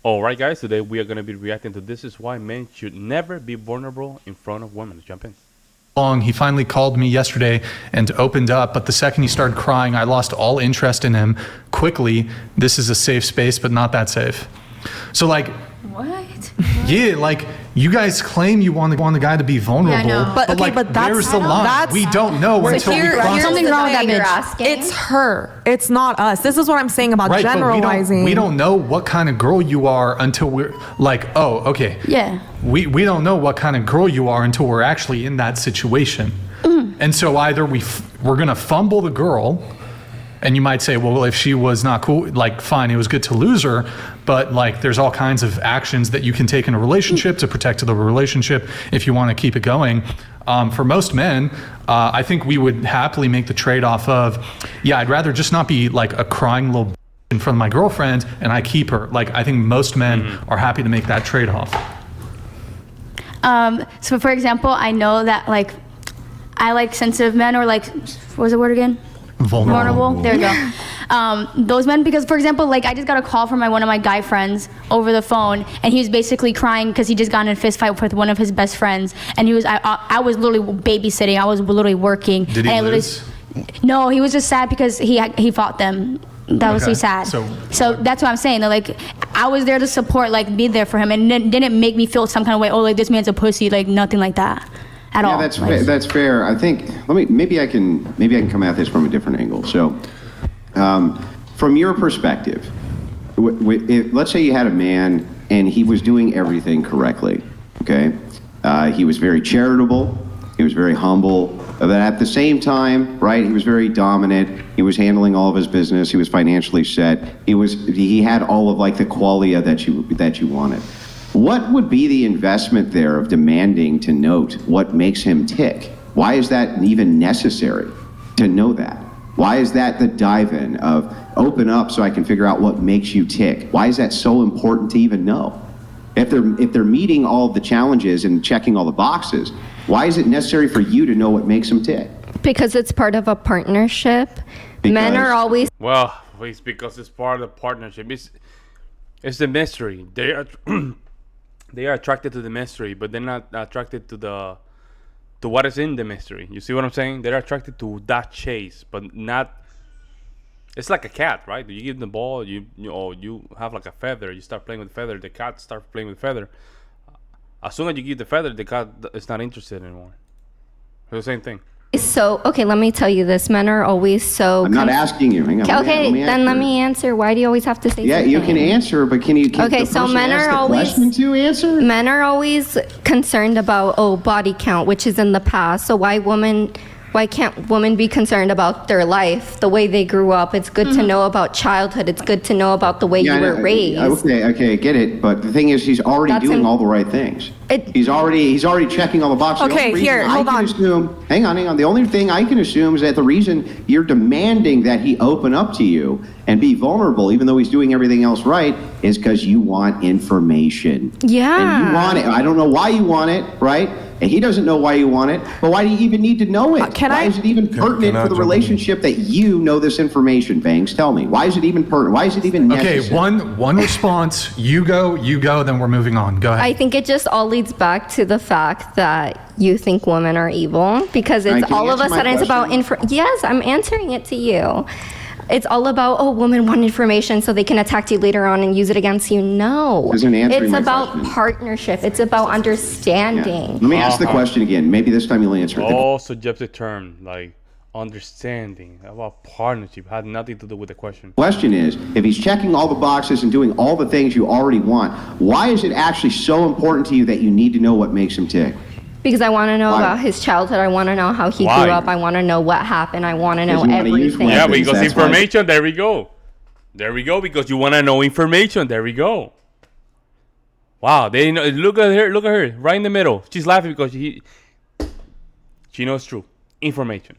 Alright, guys, today we are going to be reacting to This Is Why Men Should Never Be Vulnerable in Front of Women. Let's jump in. He finally called me yesterday and opened up, but the second he started crying, I lost all interest in him quickly. This is a safe space, but not that safe. So like, what? Yeah, like you guys claim you want the guy to be vulnerable, Yeah, I know. but Okay, like, but that's- where's the line? We don't know until we cross. here's something wrong with that you're bitch. asking. It's her. It's not us. This is what I'm saying about Right, generalizing. but we don't know what kind of girl you are until we're like, oh, okay. Yeah. We don't know what kind of girl you are until we're actually in that situation. And so either we're gonna fumble the girl, and you might say, well, if she was not cool, like fine, it was good to lose her, but like there's all kinds of actions that you can take in a relationship to protect the relationship if you want to keep it going. For most men, I think we would happily make the trade-off of, yeah, I'd rather just not be like a crying little in front of my girlfriend and I keep her. Like I think most men are happy to make that trade-off. So for example, I know that like I like sensitive men, or like, what was the word again? Vulnerable. There we go. Those men, because for example, like I just got a call from one of my guy friends over the phone, and he was basically crying because he just got in a fist fight with one of his best friends, and I was literally babysitting. I was literally working. Did he lose? No, he was just sad because he fought them. That was so sad. So that's what I'm saying. Like I was there to support, like be there for him, and it didn't make me feel some kind of way. Oh, like this man's a pussy. Like nothing like that. At all. That's fair. I think maybe I can come at this from a different angle. So, from your perspective, let's say you had a man and he was doing everything correctly. Okay, he was very charitable. He was very humble. But at the same time, right, he was very dominant. He was handling all of his business. He was financially set. He had all of like the qualia that you wanted. What would be the investment there of demanding to note what makes him tick? Why is that even necessary to know that? Why is that the dive-in of open up so I can figure out what makes you tick? Why is that so important to even know? If they're meeting all of the challenges and checking all the boxes, why is it necessary for you to know what makes them tick? Because it's part of a partnership. Men are always... Well, it's because it's part of the partnership. It's the mystery. They are attracted to the mystery, but they're not attracted to what is in the mystery. You see what I'm saying? They're attracted to that chase, but not. It's like a cat, right? You give them the ball, you have like a feather. You start playing with the feather. The cat starts playing with the feather. As soon as you give the feather, the cat is not interested anymore. It's the same thing. So, okay, let me tell you this. Men are always so... I'm not asking you. Hang on. Let me answer. Why do you always have to say something? Yeah, you can answer, but can Okay, so men are always... to answer? Men are always concerned about, body count, which is in the past. So why can't women be concerned about their life, the way they grew up? It's good to know about childhood. It's good to know about the way you were raised. Okay, I get it. But the thing is, he's already doing all the right things. He's already checking all the boxes. Okay, here, hold on. Hang on. The only thing I can assume is that the reason you're demanding that he open up to you and be vulnerable, even though he's doing everything else right, is because you want information. Yeah. And you want it. I don't know why you want it, right? And he doesn't know why you want it, but why do you even need to know it? Why is it even pertinent for the relationship that you know this information, Banks? Tell me. Why is it even pertinent? Why is it even necessary? Okay, one response. You go, then we're moving on. Go ahead. I think it just all leads back to the fact that you think women are evil, because it's all of a sudden it's about Yes, I'm answering it to you. It's all about, women want information so they can attack you later on and use it against you. No. It's about partnership. It's about understanding. Yeah. Let me ask the question again. Maybe this time you'll answer it. All subjective term, like understanding about partnership, had nothing to do with the question. Question is, if he's checking all the boxes and doing all the things you already want, why is it actually so important to you that you need to know what makes him tick? Because I want to know about his childhood. I want to know how he grew up. I want to know what happened. I want to know everything. Yeah, because information, there we go. There we go, because you want to know information. There we go. Wow, they know, look at her, right in the middle. She's laughing because she knows truth. Information.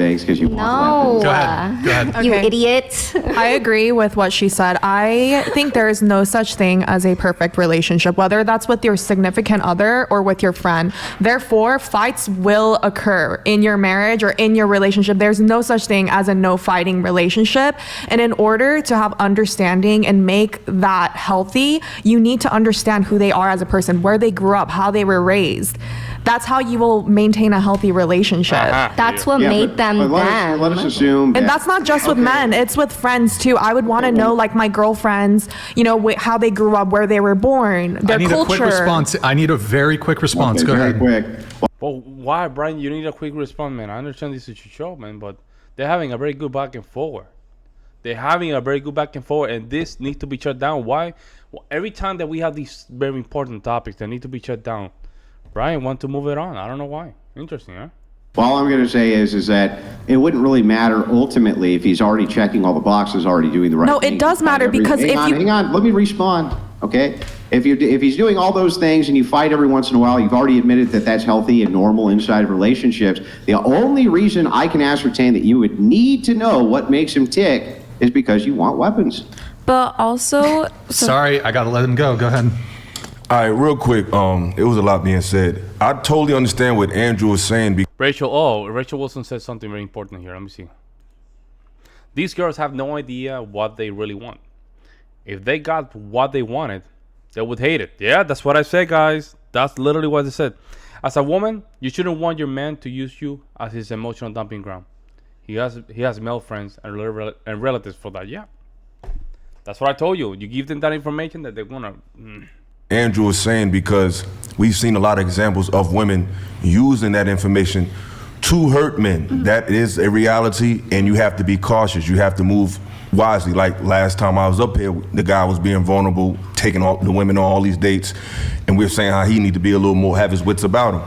Thanks, because you want No. weapons. Go ahead. Go ahead. You Okay. idiot. I agree with what she said. I think there is no such thing as a perfect relationship, whether that's with your significant other or with your friend. Therefore, fights will occur in your marriage or in your relationship. There's no such thing as a no fighting relationship. And in order to have understanding and make that healthy, you need to understand who they are as a person, where they grew up, how they were raised. That's how you will maintain a healthy relationship. That's what Yeah, made but them them. let us assume. And that- that's not just with Okay. men, it's with friends too. I would want to know, like, my girlfriends, you know, how they grew up, where they were born, their I need culture. a quick response. I need a very quick response. Okay, Go very ahead. quick. Well, why, Brian? You need a quick response, man. I understand this is your show, man, but they're having a very good back and forward. They're having a very good back and forward, and this needs to be shut down. Why? Well, every time that we have these very important topics that need to be shut down, Brian want to move it on. I don't know why. Interesting, huh? All I'm going to say is that it wouldn't really matter ultimately if he's already checking all the boxes, already doing the right No, thing. it does matter because if you- hang on, let me respond. Okay, if he's doing all those things and you fight every once in a while, you've already admitted that that's healthy and normal inside of relationships. The only reason I can ascertain that you would need to know what makes him tick is because you want weapons. But also, Sorry, I got to let him go. Go ahead. All right, real quick. It was a lot being said. I totally understand what Andrew was saying. Rachel Wilson said something very important here. Let me see. These girls have no idea what they really want. If they got what they wanted, they would hate it. Yeah, that's what I said, guys. That's literally what I said. As a woman, you shouldn't want your man to use you as his emotional dumping ground. He has male friends and relatives for that. Yeah, that's what I told you. You give them that information that they're gonna. Andrew was saying, because we've seen a lot of examples of women using that information to hurt men. That is a reality, and you have to be cautious. You have to move wisely. Like last time I was up here, the guy was being vulnerable, taking all the women on all these dates, and we were saying how he need to be a little more, have his wits about him.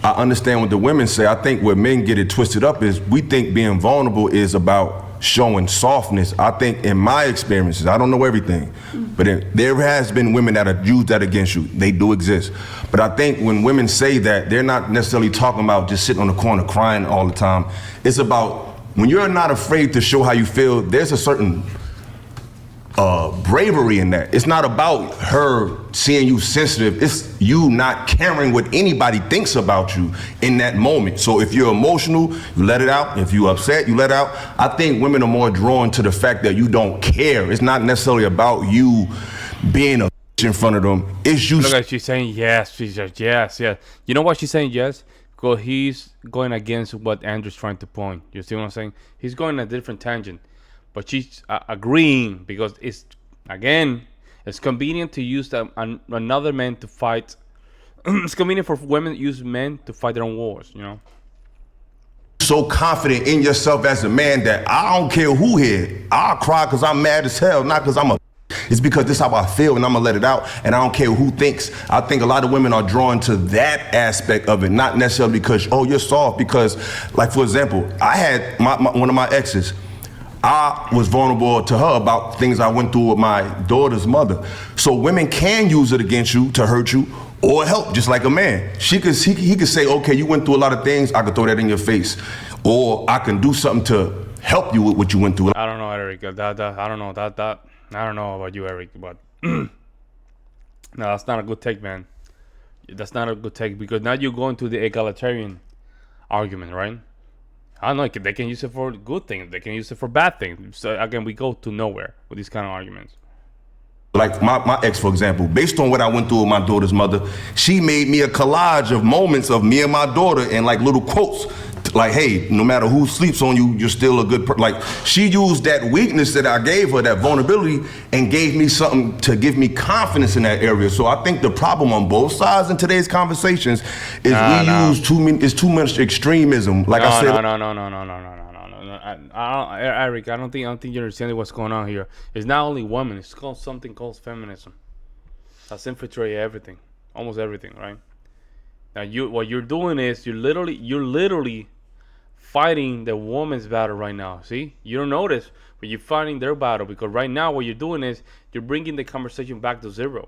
I understand what the women say. I think where men get it twisted up is we think being vulnerable is about showing softness. I think in my experiences, I don't know everything, but there has been women that have used that against you. They do exist. But I think when women say that, they're not necessarily talking about just sitting on the corner crying all the time. It's about when you're not afraid to show how you feel, there's a certain bravery in that. It's not about her seeing you sensitive. It's you not caring what anybody thinks about you in that moment. So if you're emotional, you let it out. If you're upset, you let it out. I think women are more drawn to the fact that you don't care. It's not necessarily about you being a in front of them. It's you. Look at she's saying yes. She's just yes. You know why she's saying yes? Because he's going against what Andrew's trying to point. You see what I'm saying? He's going a different tangent. But she's agreeing because it's convenient to use another man to fight. It's convenient for women to use men to fight their own wars, you know? So confident in yourself as a man that I don't care who here. I'll cry because I'm mad as hell, not because I'm a. It's because this is how I feel and I'm gonna let it out, and I don't care who thinks. I think a lot of women are drawn to that aspect of it, not necessarily because, oh, you're soft. Because, like, for example, I had one of my exes. I was vulnerable to her about things I went through with my daughter's mother. So women can use it against you to hurt you or help, just like a man. He could say, okay, you went through a lot of things, I could throw that in your face. Or I can do something to help you with what you went through. I don't know, Eric. I don't know I don't know about you, Eric, but no, that's not a good take, man. That's not a good take, because now you're going to the egalitarian argument, right? I don't know. They can use it for good things. They can use it for bad things. So again, we go to nowhere with these kind of arguments. Like my ex, for example, based on what I went through with my daughter's mother, she made me a collage of moments of me and my daughter and like little quotes. Like, hey, no matter who sleeps on you, you're still a good person. Like, she used that weakness that I gave her, that vulnerability, and gave me something to give me confidence in that area. So I think the problem on both sides in today's conversations is use too much extremism. Like I said, Eric, I don't think you understand what's going on here. It's not only women. It's called something called feminism. That's infiltrated everything, almost everything, right? Now what you're doing is you're literally fighting the woman's battle right now. See, you don't notice, but you're fighting their battle, because right now what you're doing is you're bringing the conversation back to zero.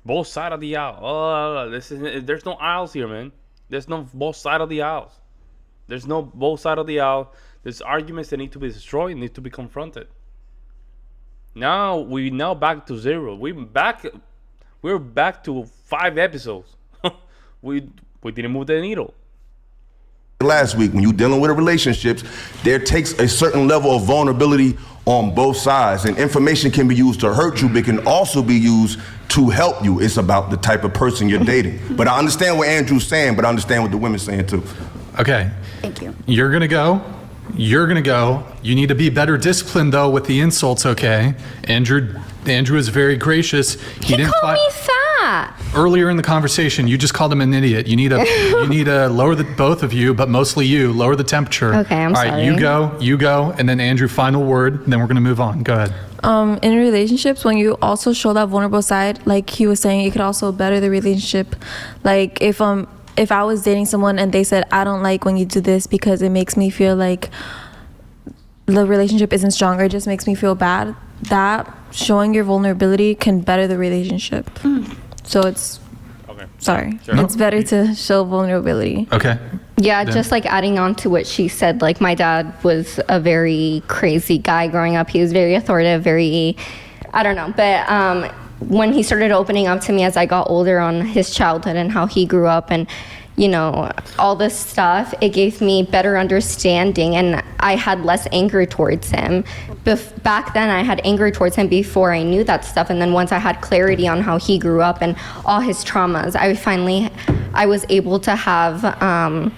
Both sides of the aisle. There's no aisles here, man. There's no both sides of the aisles. There's no both side of the aisle. There's arguments that need to be destroyed, need to be confronted. Now we back to zero. We're back to 5 episodes. we didn't move the needle. Last week, when you're dealing with relationships, there takes a certain level of vulnerability on both sides, and information can be used to hurt you, but can also be used to help you. It's about the type of person you're dating. But I understand what Andrew's saying, but I understand what the women's saying too. Okay. Thank you. You're gonna go. You need to be better disciplined though with the insults, okay? Andrew is very gracious. He didn't called me fat. Earlier in the conversation, you just called him an idiot. You need to lower both of you, but mostly you, lower the temperature. Okay, I'm sorry. All right, you go, and then Andrew, final word, and then we're gonna move on. Go ahead. In relationships, when you also show that vulnerable side, like he was saying, it could also better the relationship. Like if I was dating someone and they said, I don't like when you do this because it makes me feel like the relationship isn't stronger, it just makes me feel bad, that showing your vulnerability can better the relationship. So it's, Okay. sorry, Sure. it's better to show vulnerability. Okay. Yeah, just like adding on to what she said, like my dad was a very crazy guy growing up. He was very authoritative, very, I don't know, but when he started opening up to me as I got older on his childhood and how he grew up and, you know, all this stuff, it gave me better understanding and I had less anger towards him. Back then I had anger towards him before I knew that stuff, and then once I had clarity on how he grew up and all his traumas, I was able to have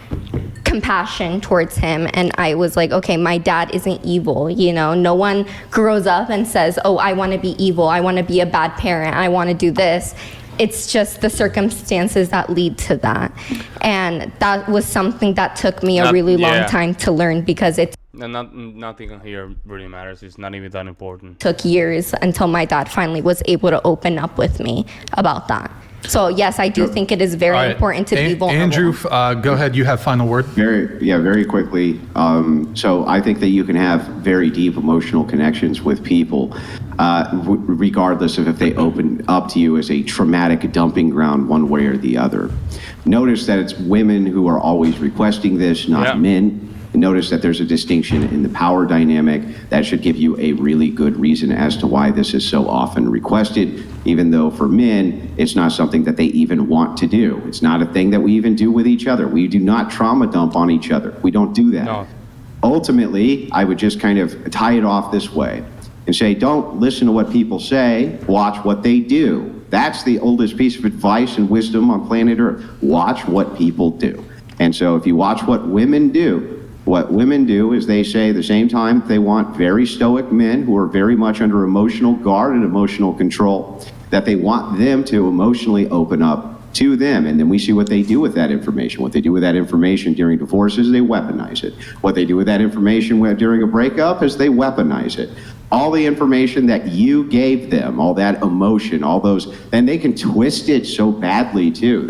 compassion towards him, and I was like, okay, my dad isn't evil, you know. No one grows up and says, oh, I want to be evil, I want to be a bad parent, I want to do this. It's just the circumstances that lead to that, and that was something that took me a really long time to learn, because it nothing here really matters. It's not even that important. took years until my dad finally was able to open up with me about that. So yes, I do think it is very important to be vulnerable. Andrew, go ahead. You have final word. Very quickly. So I think that you can have very deep emotional connections with people, regardless of if they open up to you as a traumatic dumping ground one way or the other. Notice that it's women who are always requesting this, not men. Notice that there's a distinction in the power dynamic that should give you a really good reason as to why this is so often requested, even though for men, it's not something that they even want to do. It's not a thing that we even do with each other. We do not trauma dump on each other. We don't do that. No. Ultimately, I would just kind of tie it off this way and say, don't listen to what people say, watch what they do. That's the oldest piece of advice and wisdom on planet Earth. Watch what people do. And so if you watch what women do is they say at the same time they want very stoic men who are very much under emotional guard and emotional control, that they want them to emotionally open up to them. And then we see what they do with that information. What they do with that information during divorces, they weaponize it. What they do with that information during a breakup is they weaponize it. All the information that you gave them, all that emotion, all those, and they can twist it so badly too.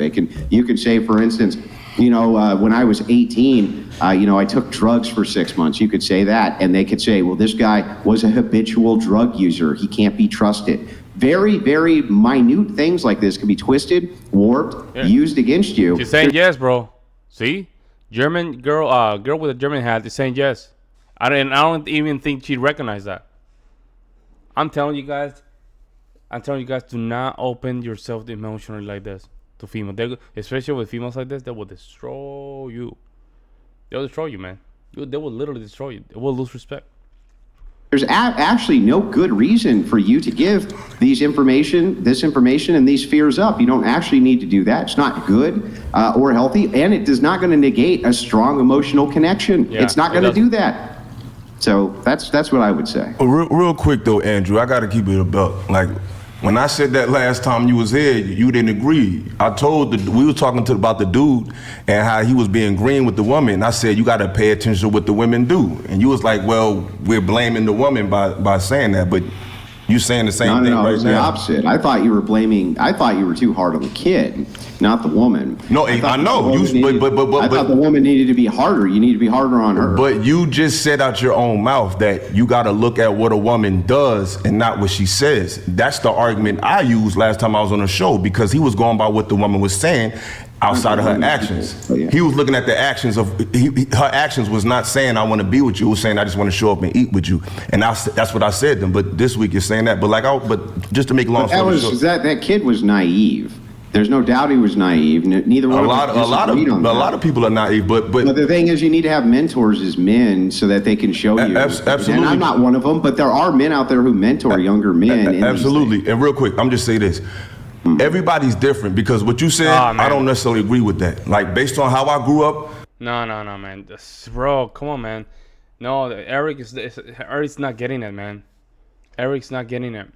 You can say, for instance, when I was 18, I took drugs for 6 months. You could say that, and they could say, well, this guy was a habitual drug user. He can't be trusted. Very, very minute things like this can be twisted, warped, used against you. She's saying yes, bro. See? German girl with a German hat is saying yes. I don't even think she'd recognize that. I'm telling you guys, do not open yourself emotionally like this to females. Especially with females like this, they will destroy you. They'll destroy you, man. They will literally destroy you. They will lose respect. There's actually no good reason for you to give this information and these fears up. You don't actually need to do that. It's not good or healthy, and it is not going to negate a strong emotional connection. It's not going to do that. So that's what I would say. Real quick though, Andrew, I got to keep it a buck. Like, when I said that last time you was here, you didn't agree. We were talking about the dude and how he was being green with the woman. I said, you got to pay attention to what the women do. And you was like, well, we're blaming the woman by saying that, but you saying the same thing right now. No, it's the opposite. I thought you were too hard on the kid, not the woman. No, I know. I thought the woman needed to be harder. You need to be harder on her. But you just said out your own mouth that you got to look at what a woman does and not what she says. That's the argument I used last time I was on the show, because he was going by what the woman was saying. outside of her actions. Yeah. He was looking at the actions of her actions was not saying I want to be with you. It was saying I just want to show up and eat with you. And that's what I said to them. But this week you're saying that. But just to make a long story short, that kid was naive. There's no doubt he was naive. Neither one a lot of people are naive. But the thing is, you need to have mentors as men so that they can show you. Absolutely. And I'm not one of them, but there are men out there who mentor younger men. Absolutely. And real quick, I'm just say this. Everybody's different because what you said, I don't necessarily agree with that. Like based on how I grew up. No, man. Bro, come on, man. No, Eric's not getting it, man. Eric's not getting it.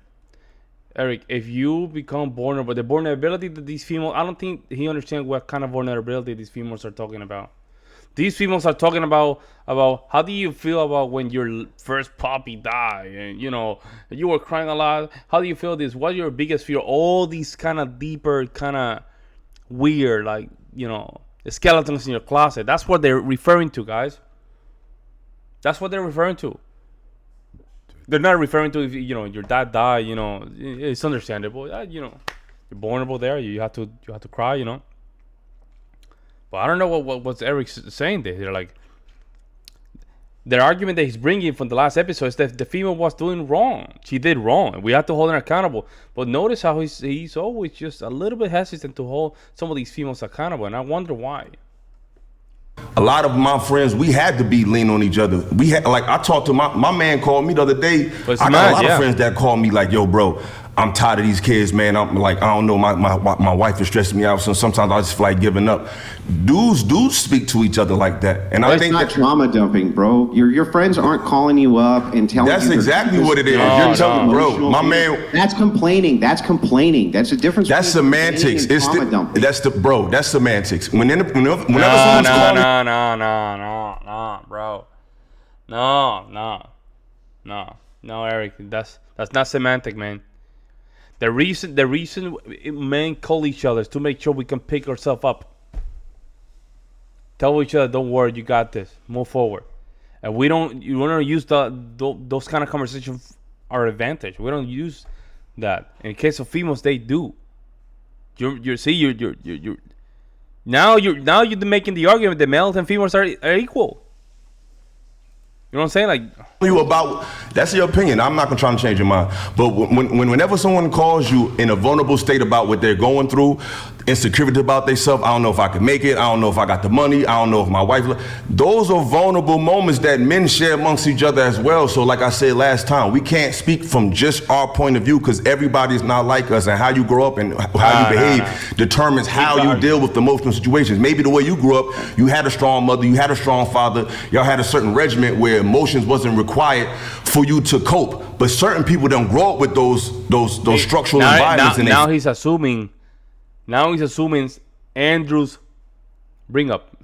Eric, if you become vulnerable, the vulnerability that these females, I don't think he understands what kind of vulnerability these females are talking about. These females are talking about how do you feel about when your first puppy died and you were crying a lot. How do you feel this? What's your biggest fear? All these kind of deeper, kind of weird, like skeletons in your closet. That's what they're referring to, guys. That's what they're referring to. They're not referring to if your dad died. It's understandable. You're vulnerable there. You have to cry. But I don't know what Eric's saying there. They're like, the argument that he's bringing from the last episode is that the female was doing wrong. She did wrong, and we have to hold her accountable. But notice how he's always just a little bit hesitant to hold some of these females accountable, and I wonder why. A lot of my friends, we had to be lean on each other. We had, like, I talked to my man called me the other day. I got a lot of friends that called me like, yo, bro, I'm tired of these kids, man. I'm like, I don't know, my wife is stressing me out, so sometimes I just feel like giving up. Dudes speak to each other like that, and I think that's not trauma dumping, bro. Your friends aren't calling you up and telling you. That's exactly what it is. You're telling, bro, my man. That's complaining. That's a difference. That's semantics. It's that's semantics. Whenever someone's calling. No, bro. No, Eric. That's not semantic, man. The reason men call each other is to make sure we can pick ourselves up. Tell each other, don't worry, you got this. Move forward. And you don't use those kind of conversations our advantage. We don't use that. In the case of females, they do. You're now you're making the argument that males and females are equal. You know what I'm saying? Like, you about that's your opinion. I'm not gonna try to change your mind. But whenever someone calls you in a vulnerable state about what they're going through, insecurity about themselves, I don't know if I can make it, I don't know if I got the money, I don't know if my wife, those are vulnerable moments that men share amongst each other as well. So like I said last time, we can't speak from just our point of view because everybody's not like us, and how you grow up and how you behave determines how you deal with emotional situations. Maybe the way you grew up, you had a strong mother, you had a strong father, y'all had a certain regiment where emotions wasn't required for you to cope. But certain people don't grow up with those structural environments. Now he's assuming Andrew's bring up.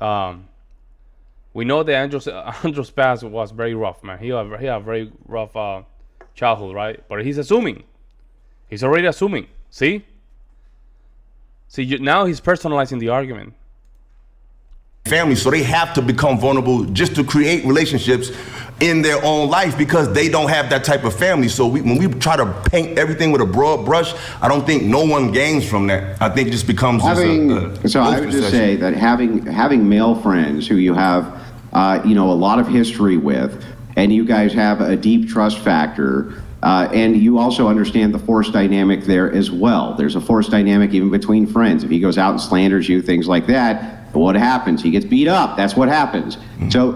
We know that Andrew's past was very rough, man. He had a very rough childhood, right? But he's assuming. He's already assuming. See, now he's personalizing the argument. Family, so they have to become vulnerable just to create relationships in their own life because they don't have that type of family. So when we try to paint everything with a broad brush, I don't think no one gains from that. I think it just becomes I would just say that having male friends who you have a lot of history with, and you guys have a deep trust factor, and you also understand the force dynamic there as well. There's a force dynamic even between friends. If he goes out and slanders you, things like that, what happens? He gets beat up. That's what happens. Mm-hmm. So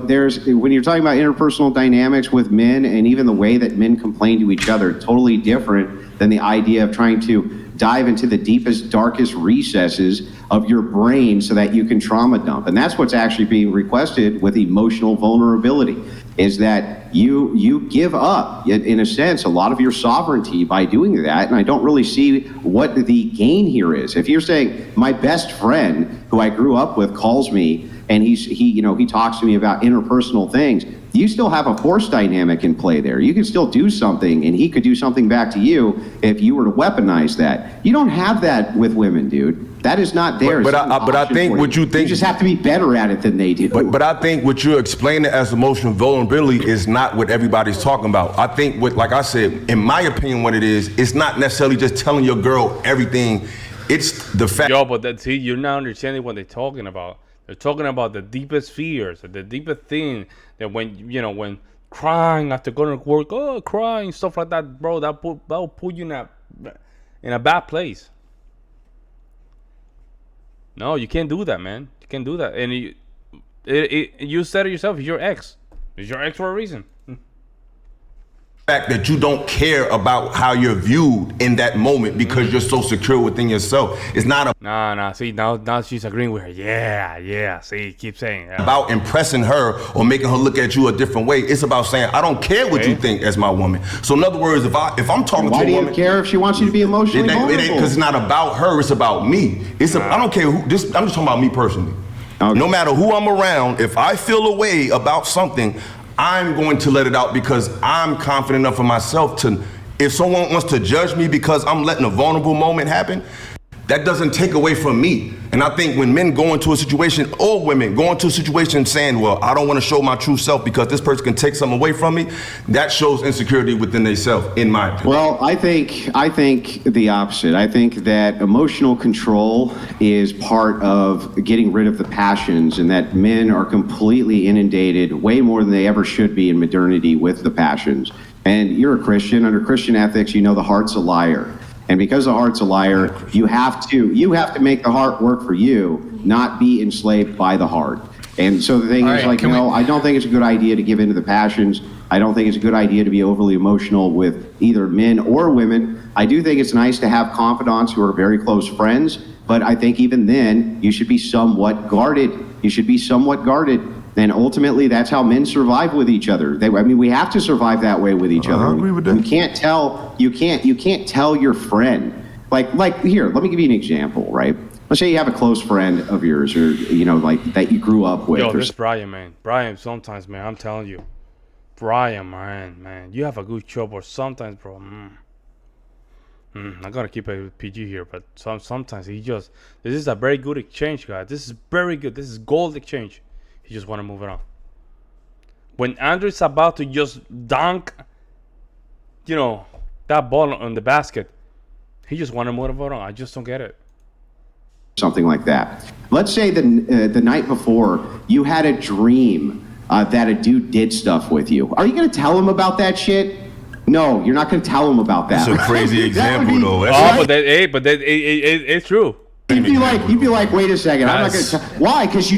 when you're talking about interpersonal dynamics with men, and even the way that men complain to each other, totally different than the idea of trying to dive into the deepest, darkest recesses of your brain so that you can trauma dump. And that's what's actually being requested with emotional vulnerability, is that you give up, in a sense, a lot of your sovereignty by doing that. And I don't really see what the gain here is. If you're saying my best friend who I grew up with calls me and he talks to me about interpersonal things, you still have a force dynamic in play there. You can still do something, and he could do something back to you if you were to weaponize that. You don't have that with women, dude. That is not theirs. But I think what you think, you just have to be better at it than they do. But I think what you're explaining as emotional vulnerability is not what everybody's talking about. I think like I said, in my opinion, what it is, it's not necessarily just telling your girl everything It's the fact. Yo, but see, you're not understanding what they're talking about. They're talking about the deepest fears, the deepest thing that when crying after going to work, crying, stuff like that, bro, that'll put you in a bad place. No, you can't do that, man. You can't do that. And you said it yourself. It's your ex. It's your ex for a reason. Fact that you don't care about how you're viewed in that moment because you're so secure within yourself. It's not Nah. See, now she's agreeing with her. Yeah. See, keep saying it. About impressing her or making her look at you a different way. It's about saying, I don't care what you think as my woman. So in other words, if I'm talking to a woman, why do you care if she wants you to be emotionally vulnerable? It ain't because it's not about her. It's about me. I don't care who. I'm just talking about me personally. Okay. No matter who I'm around, if I feel a way about something, I'm going to let it out because I'm confident enough in myself to, if someone wants to judge me because I'm letting a vulnerable moment happen, that doesn't take away from me. And I think when men go into a situation, or women go into a situation saying, well, I don't want to show my true self because this person can take something away from me, that shows insecurity within themselves, in my opinion. Well, I think the opposite. I think that emotional control is part of getting rid of the passions, and that men are completely inundated, way more than they ever should be in modernity, with the passions. And you're a Christian. Under Christian ethics, you know the heart's a liar. And because the heart's a liar, you have to make the heart work for you, not be enslaved by the heart. And so the thing is, I don't think it's a good idea to give in to the passions. I don't think it's a good idea to be overly emotional with either men or women. I do think it's nice to have confidants who are very close friends, but I think even then, you should be somewhat guarded. And ultimately, that's how men survive with each other. We have to survive that way with each other. I agree with that. You can't tell your friend. Like here, let me give you an example, right? Let's say you have a close friend of yours, or that you grew up with. Yo, this Brian, man. Brian, sometimes, man, I'm telling you, Brian, man, you have a good job, or sometimes, bro. I'm gonna keep it PG here, but sometimes this is a very good exchange, guys. This is very good. This is gold exchange. You just want to move it on. When Andrew's about to just dunk, that ball on the basket, he just want to move it on. I just don't get it. Something like that. Let's say the night before you had a dream that a dude did stuff with you. Are you going to tell him about that shit? No, you're not going to tell him about that. That's a crazy example, though. It's true. You'd be like, wait a second, I'm not going to tell. Why? Because you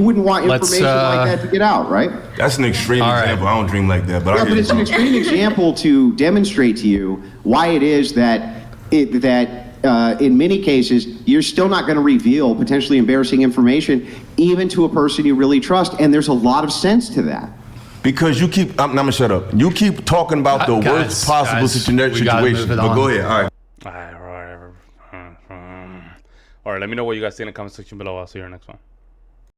wouldn't want information like that to get out, right? That's an extreme example. I don't dream like that, but it's an extreme example to demonstrate to you why it is that in many cases you're still not going to reveal potentially embarrassing information, even to a person you really trust, and there's a lot of sense to that. Because you keep, I'm gonna shut up. You keep talking about the worst possible situation. But go ahead. All right. All right, let me know what you guys think in the comment section below. I'll see you in the next one.